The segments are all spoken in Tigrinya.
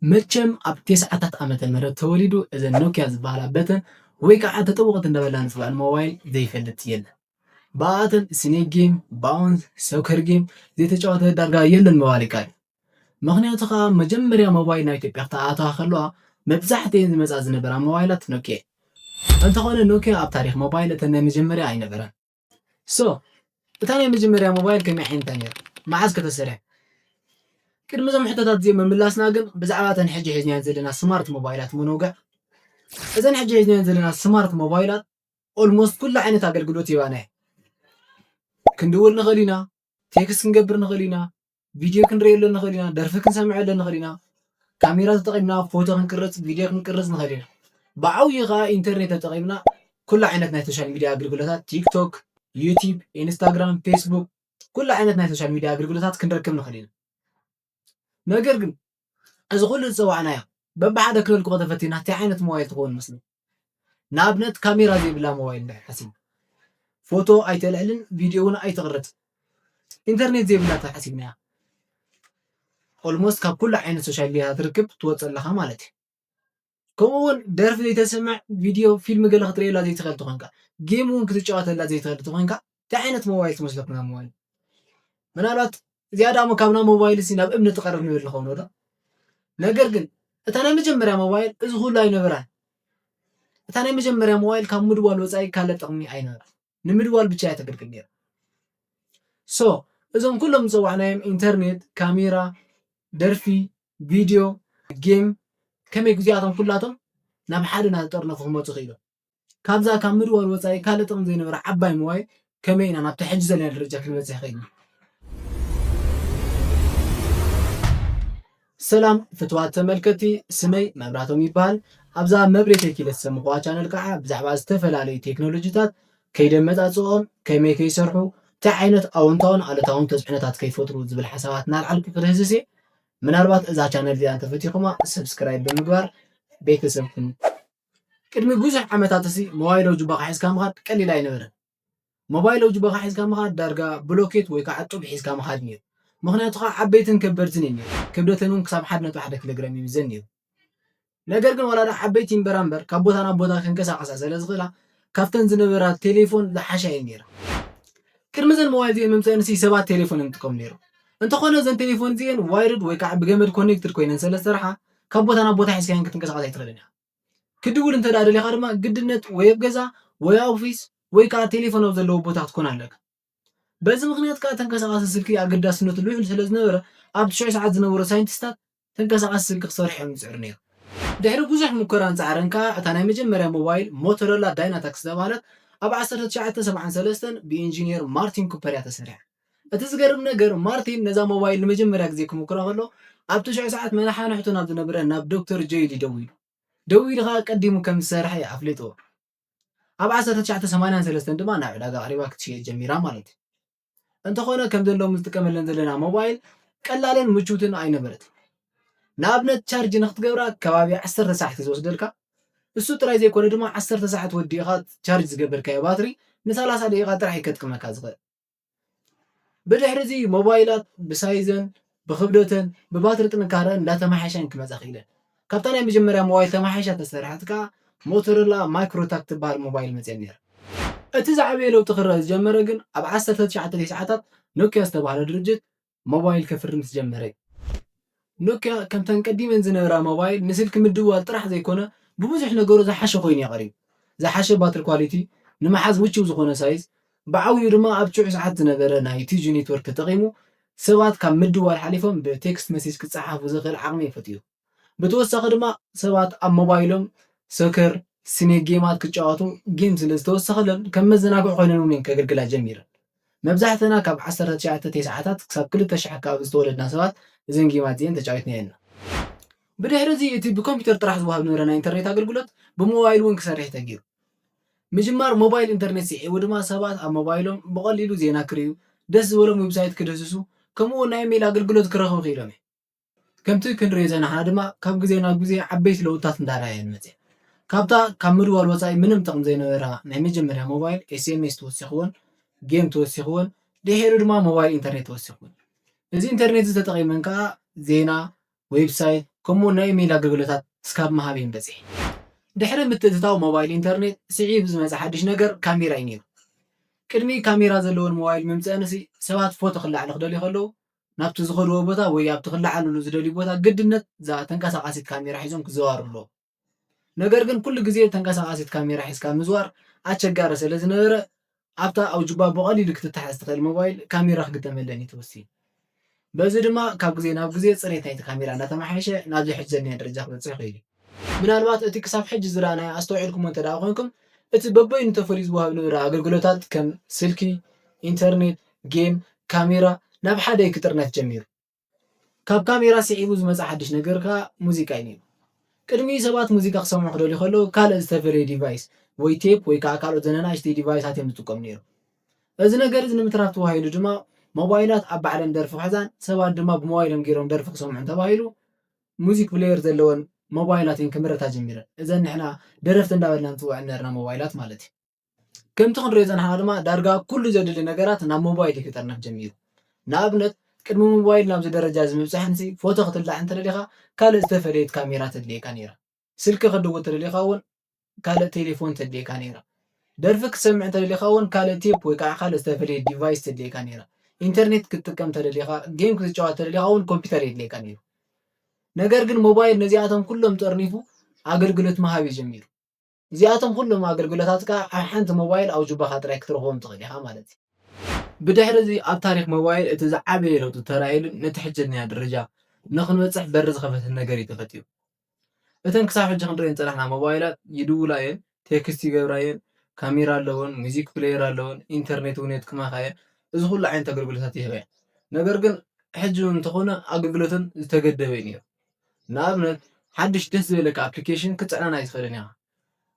መቸም ኣብ 9 ዓመተ ምህረት ተወሊዱ እዘን ኖኪያ ዝበሃላ በተን ወይ ከዓ ተጠውቀት እንደበላ ንፅዋዕ ሞባይል ዘይፈልጥ የለን። ብኣተን ስኔክ ጌም፣ ባውንስ፣ ሶከር ጌም ዘይተጫወተ ዳርጋ የለን ምባል ይከኣል። ምክንያቱ ከዓ መጀመርያ ሞባይል ናብ ኢትዮጵያ ክትኣተዋ ከለዋ መብዛሕትአን ዝመፃ ዝነበራ ሞባይላት ኖኪያ እየን። እንተኾነ ኖኪያ ኣብ ታሪክ ሞባይል እተን ናይ መጀመርያ ኣይነበረን። እታ ናይ መጀመርያ ሞባይል ከመይ ዓይነታ ነይራ? መዓዝ ከ ተሰሪሓ? ቅድሚ እዞም ሕቶታት እዚኦም ምምላስና ግን ብዛዕባ እተን ሕጂ ሒዝናን ዘለና ስማርት ሞባይላት ምንውጋዕ። እዘን ሕጂ ሒዝናን ዘለና ስማርት ሞባይላት ኦልሞስት ኩሉ ዓይነት ኣገልግሎት ይባና እየን። ክንድውል ንኽእል ኢና፣ ቴክስት ክንገብር ንኽእል ኢና፣ ቪድዮ ክንሪአለን ንኽእል ኢና፣ ደርፊ ክንሰምዐለን ንኽእል ኢና፣ ካሜራ ተጠቒምና ፎቶ ክንቅርፅ፣ ቪድዮ ክንቅርፅ ንኽእል ኢና። ብዓብዪ ከዓ ኢንተርኔት ተጠቒምና ኩሉ ዓይነት ናይ ሶሻል ሚድያ ኣገልግሎታት ቲክቶክ፣ ዩቲብ፣ ኢንስታግራም፣ ፌስቡክ ኩሉ ዓይነት ናይ ሶሻል ሚድያ ኣገልግሎታት ክንረክብ ንኽእል ኢና። ነገር ግን እዚ ኩሉ ዝፀዋዕናዮ በብሓደ ክነልክዖ ተፈቲና እንታይ ዓይነት ሞባይል ትኸውን ይመስል? ንኣብነት ካሜራ ዘይብላ ሞባይል እንድሕር ሓሲብና ፎቶ ኣይተልዕልን፣ ቪድዮ እውን ኣይትቕረፅን፣ ኢንተርኔት ዘይብላ ተሓሲብናያ ኦልሞስት ካብ ኩሉ ዓይነት ሶሻል ሚድያ ትርክብ ትወፅእ ኣለኻ ማለት እዩ። ከምኡውን ደርፊ ዘይተስምዕ፣ ቪድዮ ፊልም ገለ ክትሪአላ ዘይትኽእል ትኾንካ፣ ጌም እውን ክትጫወተላ ዘይትኽእል ትኾንካ እንታይ ዓይነት ሞባይል ትመስለኩም? ናብ ሞባይል ምናልባት ዝያዳ እሞ ካብና ሞባይል ናብ እምኒ ትቐርብ ንብል ንኸውን ዶ? ነገር ግን እታ ናይ መጀመርያ ሞባይል እዚ ኩሉ ኣይነበራን። እታ ናይ መጀመርያ ሞባይል ካብ ምድዋል ወፃኢ ካልእ ጥቕሚ ኣይነበራን። ንምድዋል ብቻ እያ ተገልግል ነይራ። እዞም ኩሎም ዝፀዋዕናዮም ኢንተርኔት፣ ካሜራ፣ ደርፊ፣ ቪድዮ፣ ጌም ከመይ ግዜኣቶም ኩላቶም ናብ ሓደ ናተጠርነፉ ክመፁ ክኢሎም። ካብዛ ካብ ምድዋል ወፃኢ ካልእ ጥቕሚ ዘይነበራ ዓባይ ሞባይል ከመይ ኢና ናብቲ ሕጂ ዘለና ደረጃ ክንበፅሕ ይኽእልና? ሰላም ፍትዋት ተመልከቲ፣ ስመይ መብራህቶም ይበሃል። ኣብዛ መብሬተይ ክኢለ ዝሰምዕዋ ቻነል ከዓ ብዛዕባ ዝተፈላለዩ ቴክኖሎጂታት ከይደ መፃፅኦም ከመይ ከይሰርሑ እንታይ ዓይነት ኣወንታውን ኣሉታውን ተፅዕኖታት ከይፈጥሩ ዝብል ሓሳባት እናልዓልኩ ክርህስስ እየ። ምናልባት እዛ ቻነል እዚኣ እንተፈቲኹማ ሰብስክራይብ ብምግባር ቤተሰብ ኩኑ። ቅድሚ ብዙሕ ዓመታት እዚ ሞባይል ኣብ ጅባኻ ሒዝካ ምኻድ ቀሊል ኣይነበረን። ሞባይል ኣብ ጅባኻ ሒዝካ ምኻድ ዳርጋ ብሎኬት ወይ ከዓ ጡብ ሒዝካ ምኻድ ነይሩ። ምክንያቱ ከዓ ዓበይትን ከበድትን እየ ነይሩ። ክብደተን እውን ክሳብ 1.1 ኪሎግራም ይምዘን ነይሩ። ነገር ግን ዋላ ዓበይቲ እምበራ እምበር ካብ ቦታ ናብ ቦታ ክንቀሳቐሳ ስለ ዝኽእላ ካብተን ዝነበራ ቴሌፎን ዝሓሻ እየን ነይራ። ቅድሚ ዘን ሞባይል እዚአን ምምፅአን ሰባት ቴሌፎን ይጥቀሙ ነይሩ። እንተኾነ ዘን ቴሌፎን እዚአን ዋይርድ ወይ ከዓ ብገመድ ኮኔክትድ ኮይነን ስለ ዝሰርሓ ካብ ቦታ ናብ ቦታ ሒዝካየን ክትንቀሳቐስ ኣይትኽእልን ኢኻ። ክድውል እንተደኣ ደሊኻ ድማ ግድነት ወይ ኣብ ገዛ ወይ ኣብ ኦፊስ ወይ ከዓ ቴሌፎን ኣብ ዘለዎ ቦታ ክትኮን ኣለካ። በዚ ምክንያት ከዓ ተንቀሳቓሲ ስልኪ ኣገዳስነቱ ልዑል ስለ ዝነበረ ኣብ 90 ሰዓት ዝነበሩ ሳይንቲስታት ተንቀሳቓሲ ስልኪ ክሰርሑ እዮም ዝፅዕሩ ነይሩ። ድሕሪ ብዙሕ ሙከራን ፃዕርን ከዓ እታ ናይ መጀመርያ ሞባይል ሞቶሮላ ዳይናታክስ ዝተባሃለት ኣብ 1973 ብኢንጂነር ማርቲን ኩፐር እያ ተሰሪሓ። እቲ ዝገርም ነገር ማርቲን ነዛ ሞባይል ንመጀመርያ ግዜ ክሙክራ ከሎ ኣብ 90 ሰዓት መናሓንሕቱ ናብ ዝነበረ ናብ ዶክተር ጆይሊ ደው ኢሉ ከዓ ቀዲሙ ከም ዝሰርሐ ኣፍሊጥዎ። ኣብ 1983 ድማ ናብ ዕዳጋ ቀሪባ ክትሽየጥ ጀሚራ ማለት እዩ። እንተኾነ ከም ዘሎም ዝጥቀመለን ዘለና ሞባይል ቀላልን ምቹትን ኣይነበረት። ንኣብነት ቻርጅ ንክትገብራ ከባቢ 10 ሰዓት ዝወስደልካ፣ እሱ ጥራይ ዘይኮነ ድማ 10 ሰዓት ወዲእኻ ቻርጅ ዝገበርካዮ ባትሪ ን30 ደቂቓ ጥራሕ ከጥቅመካ ዝኽእል። ብድሕሪ እዚ ሞባይላት ብሳይዘን፣ ብክብደተን፣ ብባትሪ ጥንካረን እንዳተመሓየሻን ክመፃ ክኢለን። ካብታ ናይ መጀመርያ ሞባይል ተመሓይሻ ተሰሪሓት ከዓ ሞቶሮላ ማይክሮታክ ትበሃል ሞባይል መፅአን ነይራ። እቲ ዝዓበየ ለውጢ ክረአ ዝጀመረ ግን ኣብ 1990ታት ኖኪያ ዝተባሃለ ድርጅት ሞባይል ከፍርም ዝጀመረ እዩ። ኖኪያ ከምተን ቀዲመን ዝነበራ ሞባይል ንስልኪ ምድዋል ጥራሕ ዘይኮነ ብብዙሕ ነገሩ ዝሓሸ ኮይኑ የቕሪብ። ዝሓሸ ባትሪ ኳሊቲ፣ ንምሓዝ ምችው ዝኾነ ሳይዝ፣ ብዓብዩ ድማ ኣብ 90 ሰዓት ዝነበረ ናይ ቲጂ ኔትወርክ ተጠቒሙ ሰባት ካብ ምድዋል ሓሊፎም ብቴክስት መሴጅ ክፀሓፉ ዝኽእል ዓቕሚ የፈትዩ። ብተወሳኺ ድማ ሰባት ኣብ ሞባይሎም ሶከር፣ ስኔክ ጌማት ክጫወቱ ጌም ስለ ዝተወሰኸለን ከም መዘናግዒ ኮይነን እውን ከገልግላ ጀሚረን። መብዛሕትና ካብ 1990ታት ክሳብ 2000 ኣካባቢ ዝተወለድና ሰባት እዘን ጌማት እዚአን ተጫዊትና የና። ብድሕሪ እዚ እቲ ብኮምፒተር ጥራሕ ዝወሃብ ዝነበረ ናይ ኢንተርኔት ኣገልግሎት ብሞባይል እውን ክሰርሕ ተገይሩ። ምጅማር ሞባይል ኢንተርኔት ስዒቡ ድማ ሰባት ኣብ ሞባይሎም ብቐሊሉ ዜና ክርእዩ፣ ደስ ዝበሎም ዌብሳይት ክደስሱ፣ ከምኡውን ናይ ሜል ኣገልግሎት ክረኽቡ ክኢሎም እዩ። ከምቲ ክንሪኦ ዘለና ድማ ካብ ግዜ ናብ ግዜ ዓበይቲ ለውጥታት እንዳርኣየን መፅእ። ካብታ ካብ ምድዋል ወፃኢ ምንም ጥቕሚ ዘይነበራ ናይ መጀመርያ ሞባይል ኤስኤምኤስ ተወሲኽዎን፣ ጌም ተወሲኽዎን፣ ድሒሩ ድማ ሞባይል ኢንተርኔት ተወሲኽዎን። እዚ ኢንተርኔት ተጠቒመን ከዓ ዜና፣ ዌብሳይት፣ ከምኡ ናይ ኢሜል ኣገልግሎታት እስካብ መሃብ በፂሕ ድሕሪ ምትእትታው ሞባይል ኢንተርኔት ስዒብ ዝመፀ ሓድሽ ነገር ካሜራ እዩ ነይሩ። ቅድሚ ካሜራ ዘለዎን ሞባይል ምምፅአንሲ ሰባት ፎቶ ክላዕሉ ክደልዩ ከለዉ ናብቲ ዝኸድዎ ቦታ ወይ ኣብቲ ክላዓልሉ ዝደልዩ ቦታ ግድነት እዛ ተንቀሳቃሲት ካሜራ ሒዞም ክዘዋወሩ ኣለዎም። ነገር ግን ኩሉ ግዜ ተንቀሳቃሲት ካሜራ ሒዝካ ምዝዋር ኣቸጋሪ ስለ ዝነበረ ኣብታ ኣብ ጅባ ብቐሊሉ ክትተሓዝ ትኽእል ሞባይል ካሜራ ክግጠመለን እዩ ተወሲኑ። በዚ ድማ ካብ ግዜ ናብ ግዜ ፅሬት ናይቲ ካሜራ እናተመሓየሸ ናብዚ ሕጂ ዘኒአ ደረጃ ክበፅሕ ይኽእል እዩ። ምናልባት እቲ ክሳብ ሕጂ ዝረኣናዮ ኣስተውዒልኩሞ እንተደኣ ኮይንኩም እቲ በበይኑ ተፈልዩ ዝወሃብ ዝነበረ ኣገልግሎታት ከም ስልኪ፣ ኢንተርኔት፣ ጌም፣ ካሜራ ናብ ሓደ ክጥርነፍ ጀሚሩ። ካብ ካሜራ ስዒቡ ዝመፀ ሓድሽ ነገር ከዓ ሙዚቃ እዩ ነይሩ። ቅድሚ ሰባት ሙዚቃ ክሰምዑ ክደልዩ ከለዉ ካልእ ዝተፈለየ ዲቫይስ ወይ ቴፕ ወይ ከዓ ካልኦት ዘነናእሽተይ ዲቫይሳት እዮም ዝጥቀሙ ነይሮም። እዚ ነገር እዚ ንምትራፍ ተባሂሉ ድማ ሞባይላት ኣብ ባዕለን ደርፊ ክሕዛን ሰባት ድማ ብሞባይሎም ገይሮም ደርፊ ክሰምዑን ተባሂሉ ሙዚክ ፕሌየር ዘለወን ሞባይላት እየን ክምረታ ጀሚረን። እዘን ንሕና ደረፍቲ እንዳበልና ንፅውዐን ነርና ሞባይላት ማለት እዩ። ከምቲ ክንሪኦ ዝፀናሕና ድማ ዳርጋ ኩሉ ዘድሊ ነገራት ናብ ሞባይል እዩ ክጠርነፍ ጀሚሩ። ንኣብነት ቅድሚ ሞባይል ናብዚ ደረጃ ዝምብፃሕንሲ ፎቶ ክትላዕ እንተደሊኻ ካልእ ዝተፈለየት ካሜራ ተድልየካ ነይራ። ስልኪ ክድውል ተደሊኻ እውን ካልእ ቴሌፎን ተድልየካ ነይራ። ደርፊ ክትሰምዕ እንተደሊኻ እውን ካልእ ቴፕ ወይ ከዓ ካልእ ዝተፈለየ ዲቫይስ ተድልየካ ነይራ። ኢንተርኔት ክትጥቀም ተደሊኻ ጌም ክትጫወት ተደሊኻ እውን ኮምፒተር የድልየካ ነይሩ። ነገር ግን ሞባይል ነዚኣቶም ኩሎም ጠርኒፉ ኣገልግሎት ምሃብ እዩ ጀሚሩ። እዚኣቶም ኩሎም ኣገልግሎታት ከዓ ኣብ ሓንቲ ሞባይል ኣብ ጅባኻ ጥራይ ክትረኽቦም ትኽእል ኢኻ ማለት እዩ። ብድሕሪ እዚ ኣብ ታሪክ ሞባይል እቲ ዝዓበየ ለውጢ ተራእየሉ ነቲ ሕጂ ዝኒአ ደረጃ ንክንበፅሕ በሪ ዝኸፈተ ነገር እዩ ተፈጢሩ። እተን ክሳብ ሕጂ ክንሪአን ዝፀናሕና ሞባይላት ይድውላ እየን፣ ቴክስት ይገብራ እየን፣ ካሜራ ኣለወን፣ ሙዚክ ፕሌየር ኣለወን፣ ኢንተርኔት እውን የጥቅማካ እየን። እዚ ኩሉ ዓይነት ኣገልግሎታት ይህባ እየን። ነገር ግን ሕጂ እንተኾነ ኣገልግሎተን ዝተገደበ እዩ ነይሩ። ንኣብነት ሓድሽ ደስ ዝበለካ ኣፕሊኬሽን ክፅዕናና ኣይትኽእልን ኢኻ።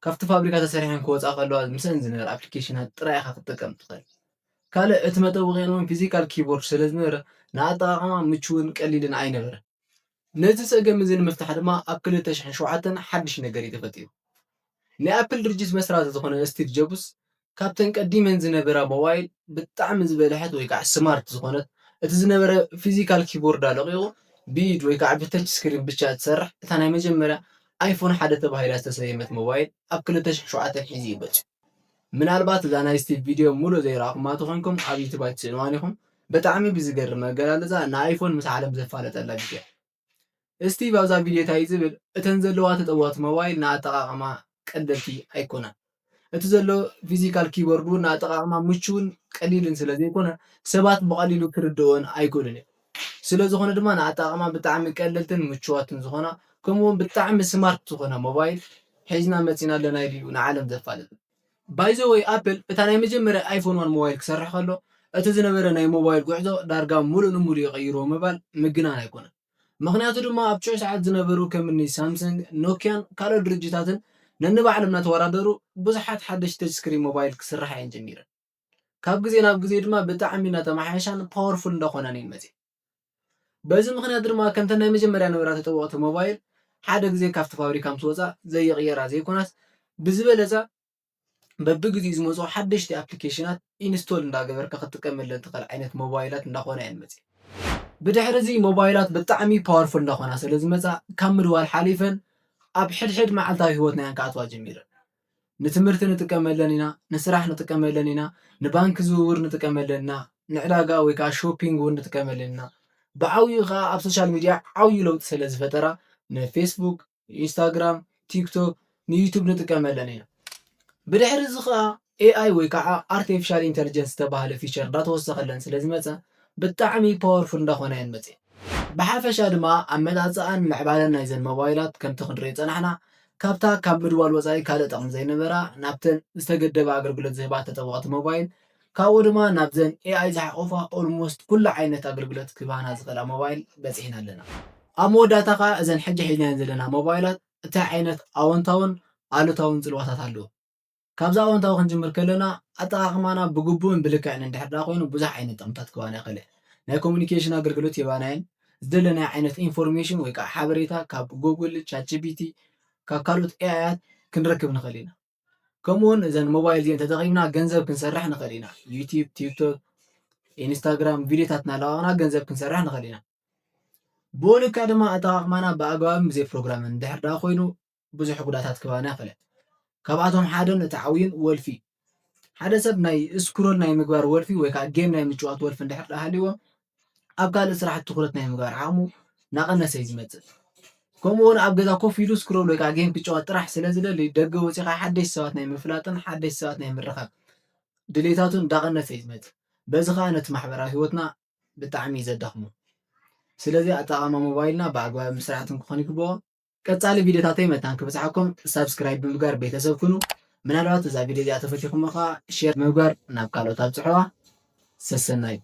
ካብቲ ፋብሪካ ተሰሪሐን ክወፃ ከለዋ ምስአን ዝነበረ ኣፕሊኬሽናት ጥራይ ኢኻ ክትጥቀም ትኽእል። ካልእ እቲ መጠውቒአን እውን ፊዚካል ኪቦርድ ስለ ዝነበረ ንኣጠቓቕማ ምቹውን ቀሊልን ኣይነበረን። ነዚ ፀገም እዚ ንምፍታሕ ድማ ኣብ 2007 ሓድሽ ነገር እዩ ተፈጢሩ። ናይ ኣፕል ድርጅት መስራቲ ዝኾነ ስቲቭ ጆብስ ካብተን ቀዲመን ዝነበራ ሞባይል ብጣዕሚ ዝበልሐት ወይ ከዓ ስማርት ዝኾነት እቲ ዝነበረ ፊዚካል ኪቦርድ ኣለቂቑ ብኢድ ወይ ከዓ ብተች ስክሪን ብቻ ትሰርሕ እታ ናይ መጀመርያ ኣይፎን 1 ተባሂላ ዝተሰየመት ሞባይል ኣብ 2007 ሒዙ ይበፅሑ። ምናልባት እዛ ናይ ስቲቭ ቪድዮ ሙሉእ ዘይረኣኹማ ኮይንኩም ኣብ ዩቱብ ኣይትስእንዋን ኢኹም። ብጣዕሚ ብዝገርም ኣገላልፃ ንኣይፎን ምስ ዓለም ዘፋለጠላ ቪድዮ። ስቲቭ ኣብዛ ቪድዮ እንታይ ዝብል እተን ዘለዋ ተጠወቕቲ ሞባይል ንኣጠቓቕማ ቀለልቲ ኣይኮናን። እቲ ዘሎ ፊዚካል ኪቦርድ እውን ንኣጠቓቕማ ምቹውን ቀሊልን ስለ ዘይኮነ ሰባት ብቐሊሉ ክርድኦን ኣይክእሉን እዮም። ስለዝኾነ ድማ ንኣጠቓቕማ ብጣዕሚ ቀለልትን ምቹዋትን ዝኾና ከምኡውን ብጣዕሚ ስማርት ዝኾነ ሞባይል ሒዝና መፂና ኣለና ኢሉ ንዓለም ዘፋልጥ። ባይ ዘ ወይ ኣፕል እታ ናይ መጀመርያ ኣይፎን 1 ሞባይል ክሰርሕ ከሎ እቲ ዝነበረ ናይ ሞባይል ጉዕዞ ዳርጋ ሙሉእ ንሙሉእ ይቐይርዎ ምባል ምግናን ኣይኮነን። ምክንያቱ ድማ ኣብ ትዑ ሰዓት ዝነበሩ ከምኒ ሳምሰንግ፣ ኖኪያን ካልኦት ድርጅታትን ነንባዕሎም እናተወዳደሩ ብዙሓት ሓደሽቲ ተች ስክሪን ሞባይል ክስራሕ እየን ጀሚረን። ካብ ግዜ ናብ ግዜ ድማ ብጣዕሚ እናተመሓየሻን ፓወርፉል እንዳኾናን እየን መፅአን። በዚ ምክንያት ድማ ከምተን ናይ መጀመርያ ነበራ ተጠወቕቲ ሞባይል ሓደ ግዜ ካብቲ ፋብሪካ ምስ ወፃ ዘይቕየራ ዘይኮናስ ብዝበለፀ በቢግዚኡ ዝመፁ ሓደሽቲ ኣፕሊኬሽናት ኢንስቶል እንዳገበርካ ክትጥቀመለን ትኽእል ዓይነት ሞባይላት እንዳኾና እየን መፅአን። ብድሕሪ እዚ ሞባይላት ብጣዕሚ ፓወርፉል እንዳኾና ስለ ዝመፃ ካብ ምድዋል ሓሊፈን ኣብ ሕድሕድ መዓልታዊ ሂወትና እየን ክኣትዋ ጀሚረን። ንትምህርቲ ንጥቀመለን ኢና፣ ንስራሕ ንጥቀመለን ኢና፣ ንባንኪ ዝውውር ንጥቀመለን ኢና፣ ንዕዳጋ ወይ ከዓ ሾፒንግ እውን ንጥቀመለን ኢና። ብዓብዩ ከዓ ኣብ ሶሻል ሚድያ ዓብዩ ለውጢ ስለ ዝፈጠራ ንፌስቡክ፣ ኢንስታግራም፣ ቲክቶክ፣ ንዩቱብ ንጥቀመለን ኢና። ብድሕሪ እዚ ከዓ ኤኣይ ወይ ከዓ ኣርቲፊሻል ኢንተሊጀንስ ዝተባሃለ ፊቸር እንዳተወሰኸለን ስለ ዝመፀ ብጣዕሚ ፓወርፉል እንዳኾና እየን መፅአን። ብሓፈሻ ድማ ኣመፃፅኣን ምዕባለን ናይዘን ሞባይላት ከምቲ ክንሪኦ ፀናሕና ካብታ ካብ ምድዋል ወፃኢ ካልእ ጥቕሚ ዘይነበራ ናብተን ዝተገደበ ኣገልግሎት ዝህባ ተጠወቕቲ ሞባይል ካብኡ ድማ ናብዘን ኤኣይ ዝሓቆፋ ኦልሞስት ኩሉ ዓይነት ኣገልግሎት ክባህና ዝኽእላ ሞባይል በፂሕና ኣለና። ኣብ መወዳእታ ከዓ እዘን ሕጂ ሒዝናየን ዘለና ሞባይላት እንታይ ዓይነት ኣወንታውን ኣሉታውን ፅልዋታት ኣለዎ። ካብዛ ኣወንታዊ ክንጅምር ከለና ኣጠቓቕማና ብግቡእን ብልክዕን እንድሕር ኮይኑ ብዙሕ ዓይነት ጥቕምታት ክባህና ይኽእል እዩ። ናይ ኮሙኒኬሽን ኣገልግሎት ይባህና እየን። ዝደለናዮ ዓይነት ኢንፎርሜሽን ወይ ከዓ ሓበሬታ ካብ ጉግል፣ ቻትጂፒቲ ካብ ካልኦት ኤኣያት ክንረክብ ንኽእል ኢና። ከምኡውን እዘን ሞባይል እዚአን ተጠቒምና ገንዘብ ክንሰርሕ ንኽእል ኢና። ዩቲብ፣ ቲክቶክ፣ ኢንስታግራም ቪድዮታት እናለቐቕና ገንዘብ ክንሰርሕ ንኽእል ኢና። بولك كدما أتاقمنا بأقوام زي بروجرام اندحر دا خوينو بزح قداتات كبانا خلت كبعتهم حادن تعوين ولفي حدا سب ناي سكرول ناي مقبار ولفي ويكا جيم ناي متشوات ولف اندحر دا هاليوه أبقال إسراح التخلط ناي مقبار عامو ناقلنا سيزمت كمون أبقى كوف يدو سكرول ويكا جيم بتشوات طرح سلازل اللي دقوا وسيقا حدش سوات ناي مفلاتن حدش سوات ناي مرخب دليتاتون داقلنا سيزمت بزخا نتمحبرا هيوتنا بتعمي زدخمو سلازي أتاقما موبايلنا بأقوى مسرحتن كخوني كبوا كتالي فيديوتاتي متان كبسعكم سابسكرايب بمقار بيتسب كنو من الوقت إذا فيديو دي أتفتيكم مخا شير مقار نابكالو تابتحوا سسناي